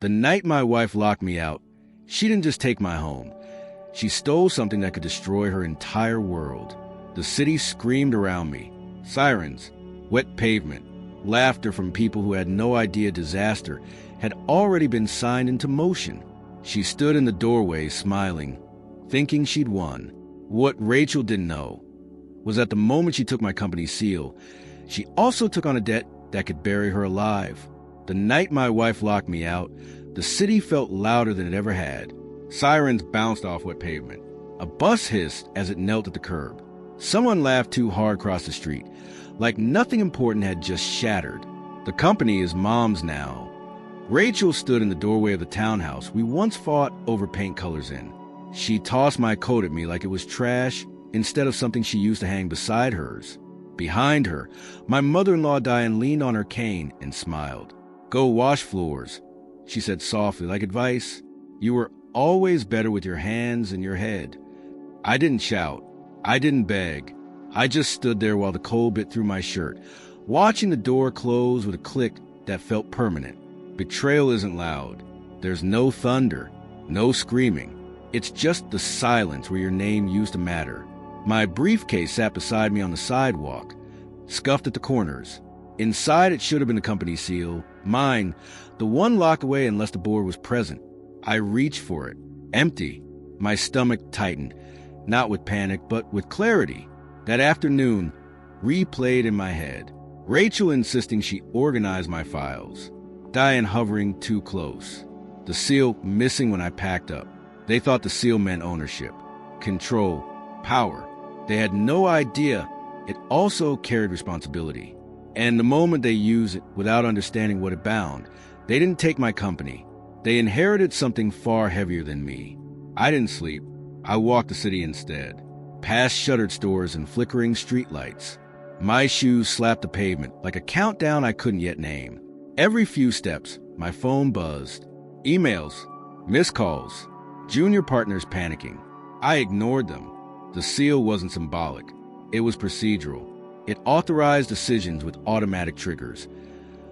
The night my wife locked me out, she didn't just take my home. She stole something that could destroy her entire world. The city screamed around me. Sirens, wet pavement, laughter from people who had no idea disaster had already been signed into motion. She stood in the doorway smiling, thinking she'd won. What Rachel didn't know was that the moment she took my company's seal, she also took on a debt that could bury her alive. The night my wife locked me out, the city felt louder than it ever had. Sirens bounced off wet pavement. A bus hissed as it knelt at the curb. Someone laughed too hard across the street, like nothing important had just shattered. The company is Mom's now. Rachel stood in the doorway of the townhouse we once fought over paint colors in. She tossed my coat at me like it was trash instead of something she used to hang beside hers. Behind her, my mother-in-law Diane leaned on her cane and smiled. "Go wash floors," she said softly, like advice. "You were always better with your hands and your head." I didn't shout. I didn't beg. I just stood there while the cold bit through my shirt, watching the door close with a click that felt permanent. Betrayal isn't loud. There's no thunder, no screaming. It's just the silence where your name used to matter. My briefcase sat beside me on the sidewalk, scuffed at the corners. Inside it should have been a company seal. Mine, the one lock away unless the board was present. I reached for it. Empty. My stomach tightened, not with panic, but with clarity. That afternoon replayed in my head. Rachel insisting she organized my files. Diane hovering too close. The seal missing when I packed up. They thought the seal meant ownership, control, power. They had no idea it also carried responsibility. And the moment they used it without understanding what it bound, they didn't take my company. They inherited something far heavier than me. I didn't sleep. I walked the city instead, past shuttered stores and flickering streetlights. My shoes slapped the pavement like a countdown I couldn't yet name. Every few steps, my phone buzzed. Emails, missed calls, junior partners panicking. I ignored them. The seal wasn't symbolic. It was procedural. It authorized decisions with automatic triggers.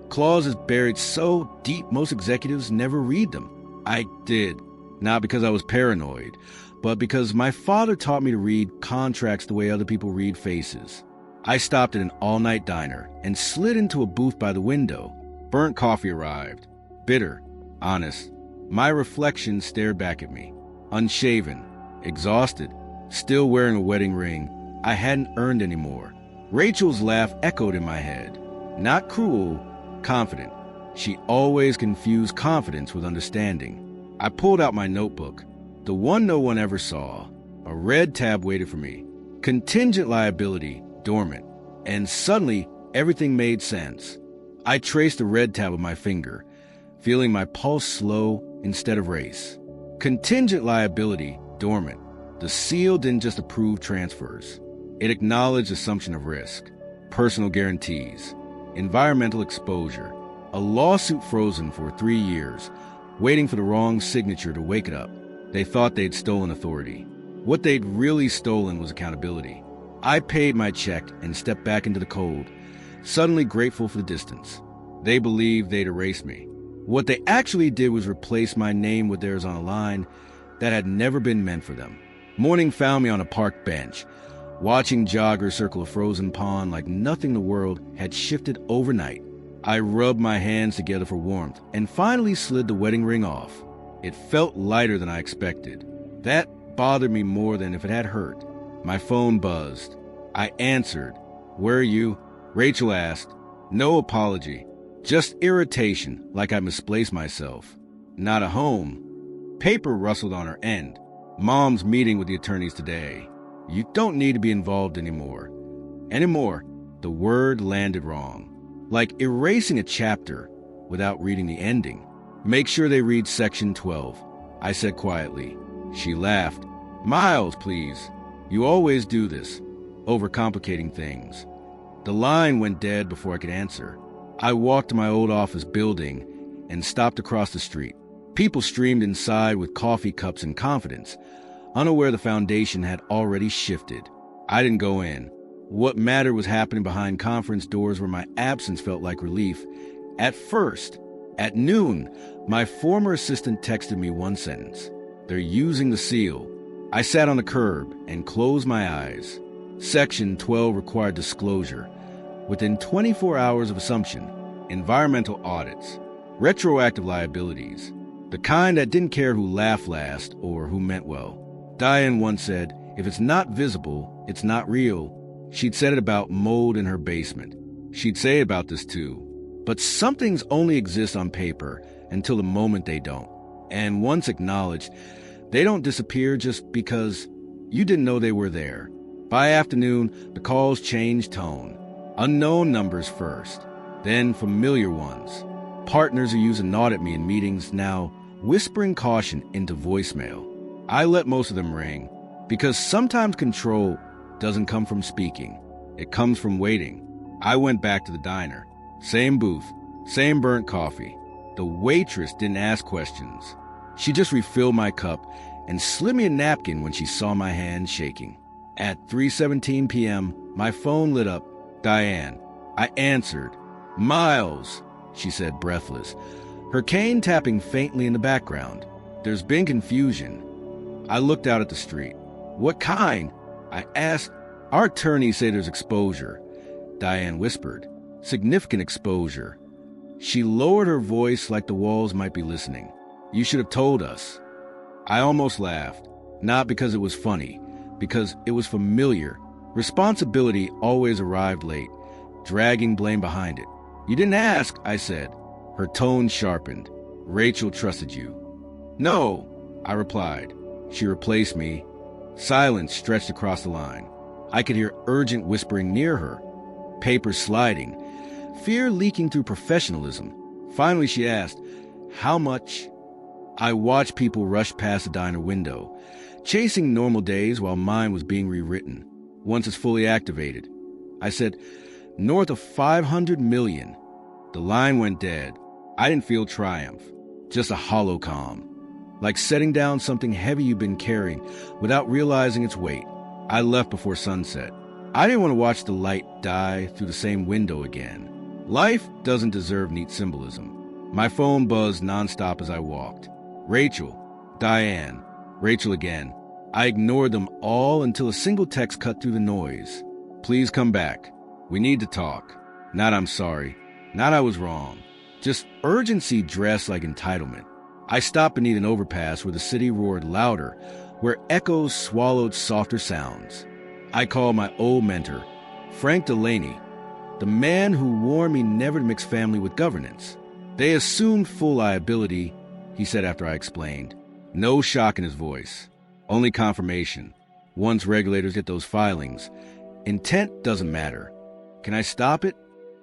Clauses buried so deep most executives never read them. I did, not because I was paranoid, but because my father taught me to read contracts the way other people read faces. I stopped at an all-night diner and slid into a booth by the window. Burnt coffee arrived. Bitter, honest. My reflection stared back at me. Unshaven, exhausted, still wearing a wedding ring I hadn't earned anymore. Rachel's laugh echoed in my head. Not cruel, confident. She always confused confidence with understanding. I pulled out my notebook, the one no one ever saw. A red tab waited for me. Contingent liability, dormant. And suddenly, everything made sense. I traced the red tab with my finger, feeling my pulse slow instead of race. Contingent liability, dormant. The seal didn't just approve transfers. It acknowledged assumption of risk, personal guarantees, environmental exposure, a lawsuit frozen for 3 years, waiting for the wrong signature to wake it up. They thought they'd stolen authority. What they'd really stolen was accountability. I paid my check and stepped back into the cold, suddenly grateful for the distance. They believed they'd erase me. What they actually did was replace my name with theirs on a line that had never been meant for them. Morning found me on a park bench, watching joggers circle a frozen pond like nothing in the world had shifted overnight. I rubbed my hands together for warmth and finally slid the wedding ring off. It felt lighter than I expected. That bothered me more than if it had hurt. My phone buzzed. I answered. "Where are you?" Rachel asked. No apology, just irritation, like I misplaced myself. Not a home. Paper rustled on her end. "Mom's meeting with the attorneys today. You don't need to be involved anymore." Anymore, the word landed wrong. Like erasing a chapter without reading the ending. "Make sure they read section 12, I said quietly. She laughed. "Miles, please. You always do this, overcomplicating things." The line went dead before I could answer. I walked to my old office building and stopped across the street. People streamed inside with coffee cups and confidence, unaware the foundation had already shifted. I didn't go in. What mattered was happening behind conference doors where my absence felt like relief. At first, At noon, my former assistant texted me one sentence. They're using the seal. I sat on the curb and closed my eyes. Section 12 required disclosure. Within 24 hours of assumption, environmental audits, retroactive liabilities, the kind that didn't care who laughed last or who meant well. Diane once said, if it's not visible, it's not real. She'd said it about mold in her basement. She'd say about this too. But some things only exist on paper until the moment they don't. And once acknowledged, they don't disappear just because you didn't know they were there. By afternoon, the calls changed tone. Unknown numbers first, then familiar ones. Partners who used to nod at me in meetings now whispering caution into voicemail. I let most of them ring, because sometimes control doesn't come from speaking. It comes from waiting. I went back to the diner. Same booth, same burnt coffee. The waitress didn't ask questions. She just refilled my cup and slid me a napkin when she saw my hand shaking. At 3:17 p.m., my phone lit up. Diane. I answered. Miles, she said, breathless, her cane tapping faintly in the background. There's been confusion. I looked out at the street. What kind? I asked. Our attorneys say there's exposure, Diane whispered. Significant exposure. She lowered her voice like the walls might be listening. You should have told us. I almost laughed, not because it was funny, because it was familiar. Responsibility always arrived late, dragging blame behind it. You didn't ask, I said. Her tone sharpened. Rachel trusted you. No, I replied. She replaced me. Silence stretched across the line. I could hear urgent whispering near her, papers sliding, fear leaking through professionalism. Finally, she asked, how much? I watched people rush past the diner window, chasing normal days while mine was being rewritten. Once it's fully activated, I said, north of 500 million. The line went dead. I didn't feel triumph, just a hollow calm, like setting down something heavy you've been carrying without realizing its weight. I left before sunset. I didn't want to watch the light die through the same window again. Life doesn't deserve neat symbolism. My phone buzzed nonstop as I walked. Rachel, Diane, Rachel again. I ignored them all until a single text cut through the noise. Please come back. We need to talk. Not I'm sorry. Not I was wrong. Just urgency dressed like entitlement. I stopped beneath an overpass where the city roared louder, where echoes swallowed softer sounds. I called my old mentor, Frank Delaney, the man who warned me never to mix family with governance. They assumed full liability, he said after I explained. No shock in his voice, only confirmation. Once regulators get those filings, intent doesn't matter. Can I stop it?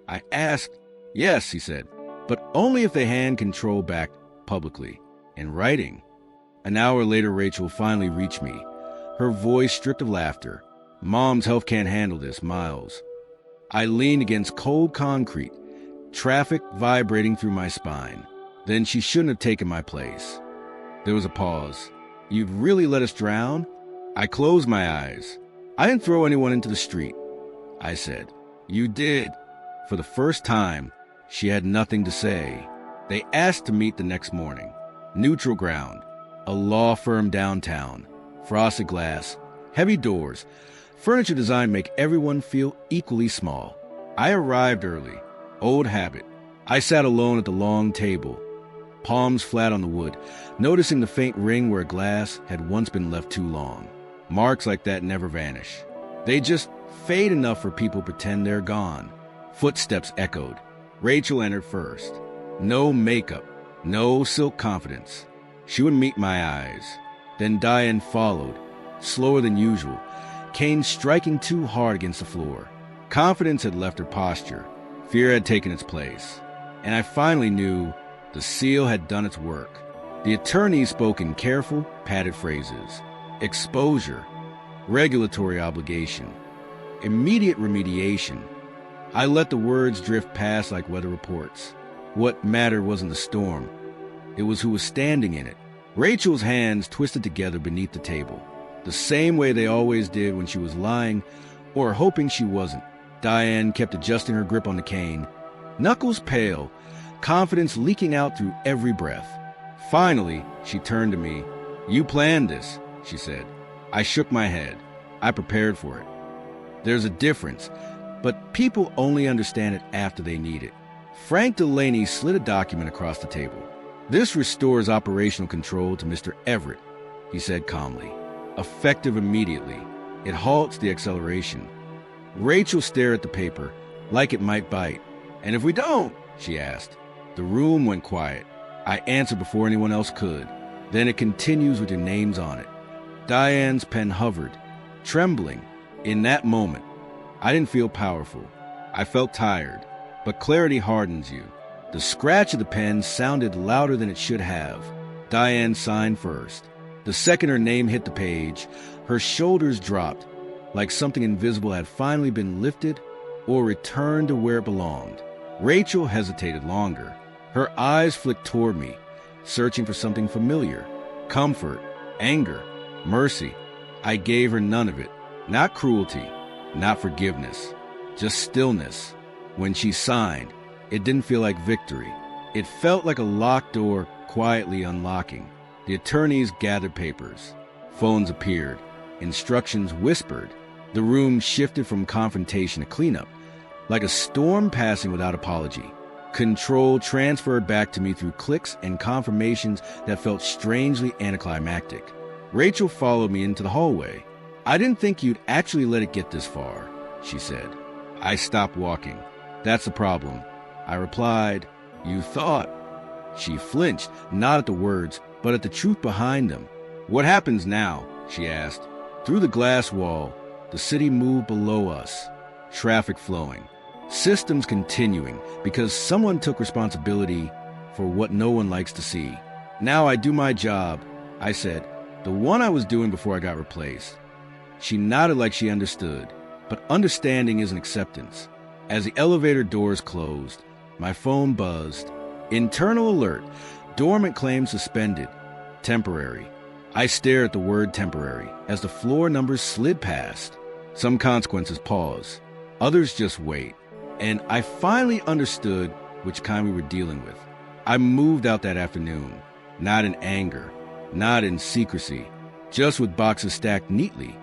I asked. Yes, he said, but only if they hand control back publicly, in writing. An hour later, Rachel finally reached me, her voice stripped of laughter. Mom's health can't handle this, Miles. I leaned against cold concrete, traffic vibrating through my spine. Then she shouldn't have taken my place. There was a pause. You'd really let us drown? I closed my eyes. I didn't throw anyone into the street, I said. You did. For the first time, she had nothing to say. They asked to meet the next morning. Neutral ground. A law firm downtown. Frosted glass. Heavy doors. Furniture design make everyone feel equally small. I arrived early. Old habit. I sat alone at the long table, palms flat on the wood, noticing the faint ring where a glass had once been left too long. Marks like that never vanish. They just fade enough for people to pretend they're gone. Footsteps echoed. Rachel entered first. No makeup, no silk confidence. She would meet my eyes. Then Diane followed, slower than usual, cane striking too hard against the floor. Confidence had left her posture. Fear had taken its place. And I finally knew the seal had done its work. The attorney spoke in careful, padded phrases. Exposure, regulatory obligation, immediate remediation. I let the words drift past like weather reports. What mattered wasn't the storm. It was who was standing in it. Rachel's hands twisted together beneath the table, the same way they always did when she was lying or hoping she wasn't. Diane kept adjusting her grip on the cane. Knuckles pale, confidence leaking out through every breath. Finally, she turned to me. "You planned this," she said. I shook my head. I prepared for it. There's a difference, but people only understand it after they need it. Frank Delaney slid a document across the table. "This restores operational control to Mr. Everett," he said calmly. "Effective immediately. It halts the acceleration." Rachel stared at the paper, like it might bite. "And if we don't?" she asked. The room went quiet. I answered before anyone else could. "Then it continues with your names on it." Diane's pen hovered, trembling. In that moment, I didn't feel powerful. I felt tired, but clarity hardens you. The scratch of the pen sounded louder than it should have. Diane signed first. The second her name hit the page, her shoulders dropped, like something invisible had finally been lifted or returned to where it belonged. Rachel hesitated longer. Her eyes flicked toward me, searching for something familiar. Comfort, anger, mercy. I gave her none of it. Not cruelty, not forgiveness, just stillness. When she signed, it didn't feel like victory. It felt like a locked door quietly unlocking. The attorneys gathered papers. Phones appeared. Instructions whispered. The room shifted from confrontation to cleanup, like a storm passing without apology. Control transferred back to me through clicks and confirmations that felt strangely anticlimactic. Rachel followed me into the hallway. "I didn't think you'd actually let it get this far," she said. I stopped walking. "That's the problem," I replied. "You thought." She flinched, not at the words, but at the truth behind them. "What happens now?" she asked. Through the glass wall, the city moved below us. Traffic flowing. Systems continuing because someone took responsibility for what no one likes to see. "Now I do my job," I said, "the one I was doing before I got replaced." She nodded like she understood, but understanding isn't acceptance. As the elevator doors closed, my phone buzzed. Internal alert. Dormant claim suspended. Temporary. I stared at the word temporary as the floor numbers slid past. Some consequences pause. Others just wait. And I finally understood which kind we were dealing with. I moved out that afternoon, not in anger, not in secrecy, just with boxes stacked neatly,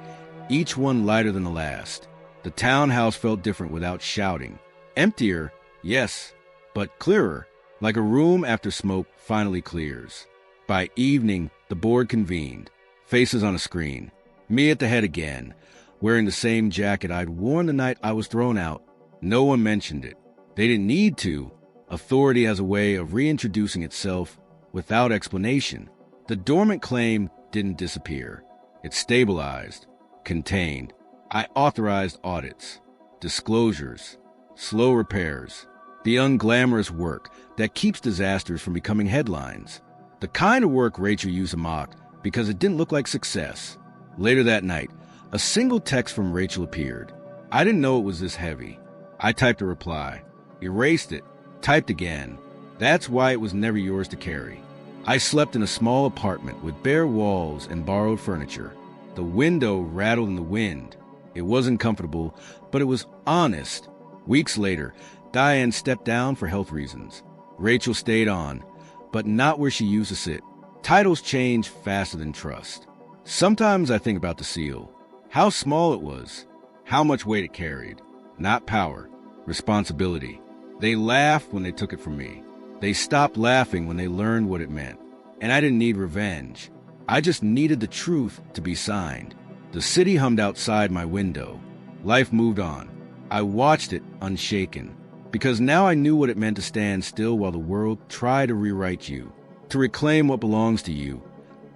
each one lighter than the last. The townhouse felt different without shouting. Emptier, yes, but clearer, like a room after smoke finally clears. By evening, the board convened, faces on a screen. Me at the head again, wearing the same jacket I'd worn the night I was thrown out. No one mentioned it. They didn't need to. Authority has a way of reintroducing itself without explanation. The dormant claim didn't disappear. It stabilized, contained. I authorized audits, disclosures, slow repairs, the unglamorous work that keeps disasters from becoming headlines. The kind of work Rachel used to mock because it didn't look like success. Later that night, a single text from Rachel appeared. I didn't know it was this heavy. I typed a reply, erased it, typed again. That's why it was never yours to carry. I slept in a small apartment with bare walls and borrowed furniture. The window rattled in the wind. It wasn't comfortable, but it was honest. Weeks later, Diane stepped down for health reasons. Rachel stayed on, but not where she used to sit. Titles change faster than trust. Sometimes I think about the seal. How small it was. How much weight it carried. Not power. Responsibility. They laughed when they took it from me. They stopped laughing when they learned what it meant. And I didn't need revenge. I just needed the truth to be signed. The city hummed outside my window. Life moved on. I watched it unshaken. Because now I knew what it meant to stand still while the world tried to rewrite you. To reclaim what belongs to you.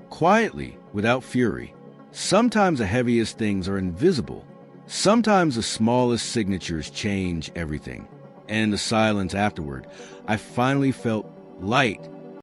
Quietly, without fury. Sometimes the heaviest things are invisible. Sometimes the smallest signatures change everything. And in the silence afterward, I finally felt light,